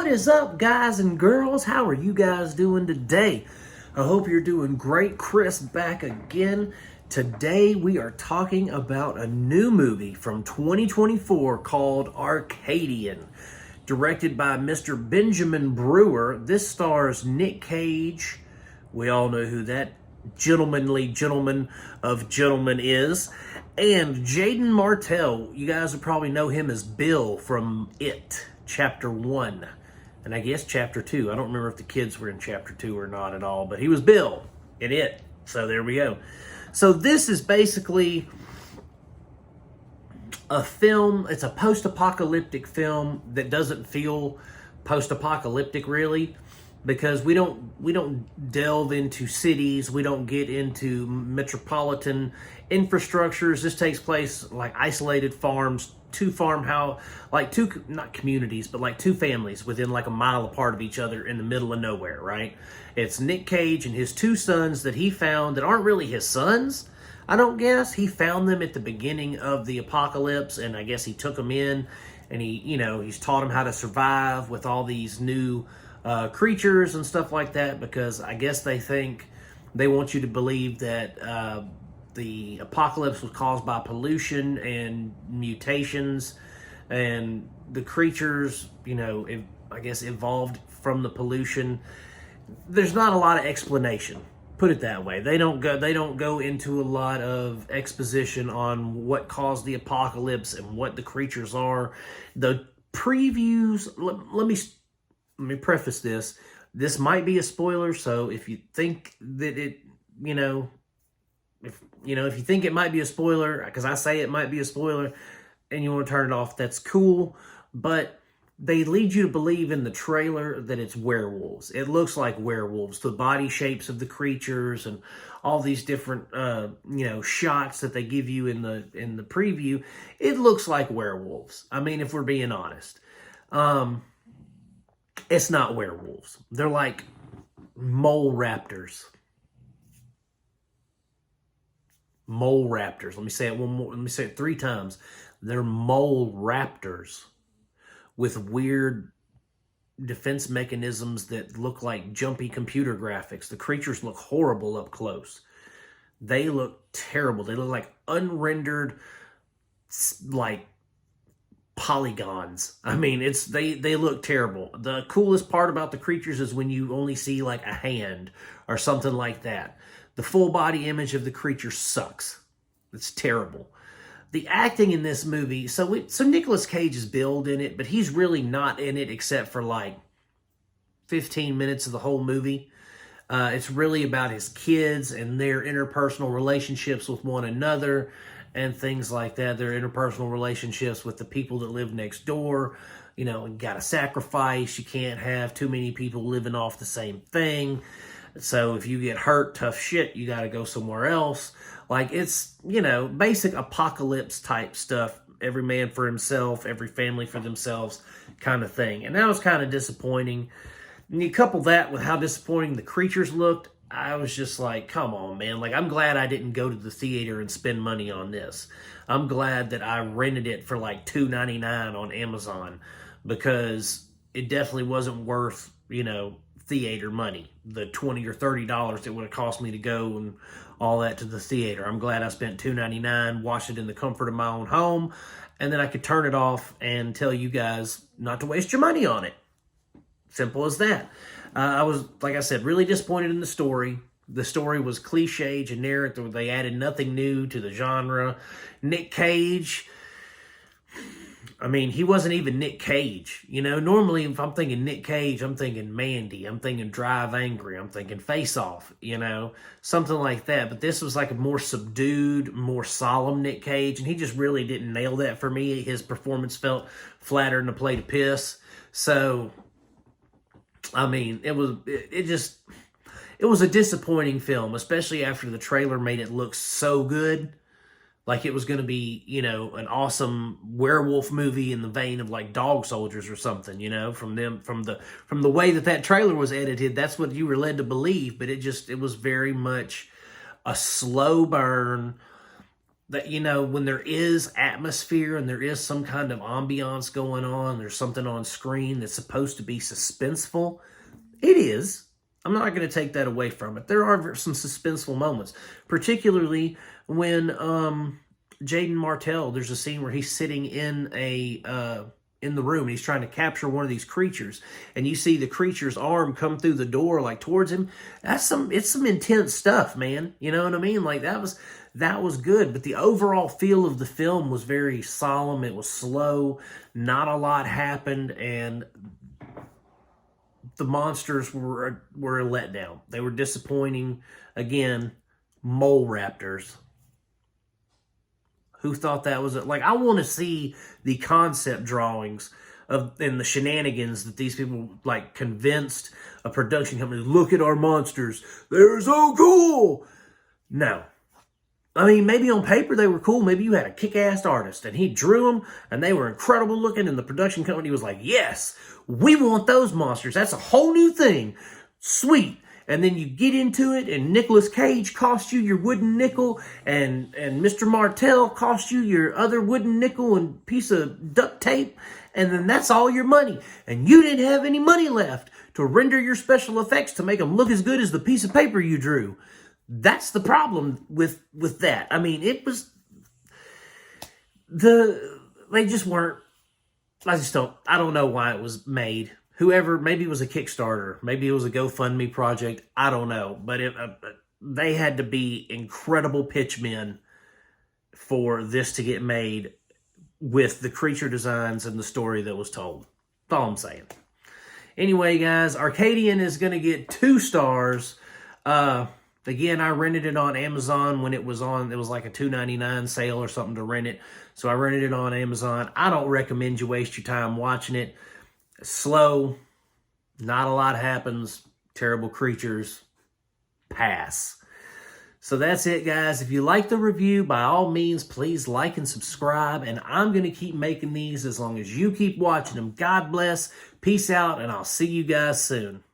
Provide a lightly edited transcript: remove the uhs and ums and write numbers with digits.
What is up, guys and girls? How are you guys doing today? I hope you're doing great. Chris back again. Today we are talking about a new movie from 2024 called Arcadian, directed by Mr. Benjamin Brewer. This stars Nick Cage. We all know who that gentlemanly gentleman of gentlemen is. And Jaden Martell. You guys will probably know him as Bill from It, Chapter 1. And I guess Chapter 2. I don't remember if the kids were in Chapter 2 or not at all, but he was Bill in It. So there we go. So this is basically a film. It's a post-apocalyptic film that doesn't feel post-apocalyptic really, because we don't delve into cities, we don't get into metropolitan infrastructures. This takes place like isolated farms, not communities, but like two families within like a mile apart of each other in the middle of nowhere, right? It's Nick Cage and his two sons that he found that aren't really his sons, I don't guess. He found them at the beginning of the apocalypse, and I guess he took them in, and he's taught them how to survive with all these new creatures and stuff like that, because I guess they want you to believe that the apocalypse was caused by pollution and mutations, and the creatures, I guess evolved from the pollution. There's not a lot of explanation, put it that way. They don't go into a lot of exposition on what caused the apocalypse and what the creatures are. The previews, let me preface this. This might be a spoiler, so if you think that it, if you think it might be a spoiler, because I say it might be a spoiler, and you want to turn it off, that's cool. But they lead you to believe in the trailer that it's werewolves. It looks like werewolves. The body shapes of the creatures and all these different, shots that they give you in the preview. It looks like werewolves. I mean, if we're being honest. It's not werewolves. They're like mole raptors. Mole raptors. Let me say it one more. Let me say it 3 times. They're mole raptors with weird defense mechanisms that look like jumpy computer graphics. The creatures look horrible up close. They look terrible. They look like unrendered, like polygons. I mean, they look terrible. The coolest part about the creatures is when you only see like a hand or something like that. The full body image of the creature sucks. It's terrible. The acting in this movie, so Nicolas Cage is billed in it, but he's really not in it except for like 15 minutes of the whole movie. It's really about his kids and their interpersonal relationships with one another and things like that. Their interpersonal relationships with the people that live next door. You got to sacrifice. You can't have too many people living off the same thing. So if you get hurt, tough shit, you got to go somewhere else. Like, it's, basic apocalypse type stuff. Every man for himself, every family for themselves kind of thing. And that was kind of disappointing. And you couple that with how disappointing the creatures looked, I was just like, come on, man. Like, I'm glad I didn't go to the theater and spend money on this. I'm glad that I rented it for like $2.99 on Amazon, because it definitely wasn't worth, theater money. The $20 or $30 it would have cost me to go and all that to the theater. I'm glad I spent $2.99, watched it in the comfort of my own home, and then I could turn it off and tell you guys not to waste your money on it. Simple as that. I was, like I said, really disappointed in the story. The story was cliche, generic. They added nothing new to the genre. Nick Cage, I mean, he wasn't even Nick Cage. Normally if I'm thinking Nick Cage, I'm thinking Mandy. I'm thinking Drive Angry. I'm thinking Face Off, something like that. But this was like a more subdued, more solemn Nick Cage, and he just really didn't nail that for me. His performance felt flatter than a plate of piss. So, I mean, it was a disappointing film, especially after the trailer made it look so good. Like it was going to be, an awesome werewolf movie in the vein of like Dog Soldiers or something, from the way that trailer was edited. That's what you were led to believe. But it was very much a slow burn, that, you know, when there is atmosphere and there is some kind of ambiance going on, there's something on screen that's supposed to be suspenseful. It is. I'm not going to take that away from it. There are some suspenseful moments, particularly when Jaden Martell, there's a scene where he's sitting in the room and he's trying to capture one of these creatures, and you see the creature's arm come through the door like towards him. It's some intense stuff, man. You know what I mean? Like that was good, but the overall feel of the film was very solemn. It was slow. Not a lot happened, and the monsters were a letdown. They were disappointing. Again, mole raptors. Who thought that was like? I want to see the concept drawings and the shenanigans that these people like convinced a production company. Look at our monsters; they're so cool. No, I mean maybe on paper they were cool. Maybe you had a kick-ass artist and he drew them and they were incredible looking, and the production company was like, "Yes, we want those monsters. That's a whole new thing. Sweet." And then you get into it, and Nicolas Cage cost you your wooden nickel, and Mr. Martell cost you your other wooden nickel and piece of duct tape, and then that's all your money. And you didn't have any money left to render your special effects to make them look as good as the piece of paper you drew. That's the problem with that. I mean, they just weren't, I don't know why it was made. Whoever, maybe it was a Kickstarter, maybe it was a GoFundMe project, I don't know. But they had to be incredible pitchmen for this to get made with the creature designs and the story that was told. That's all I'm saying. Anyway, guys, Arcadian is going to get 2 stars. Again, I rented it on Amazon when it was like a $2.99 sale or something to rent it. So I rented it on Amazon. I don't recommend you waste your time watching it. Slow, not a lot happens, terrible creatures, pass. So that's it, guys. If you like the review, by all means, please like and subscribe, and I'm going to keep making these as long as you keep watching them. God bless, peace out, and I'll see you guys soon.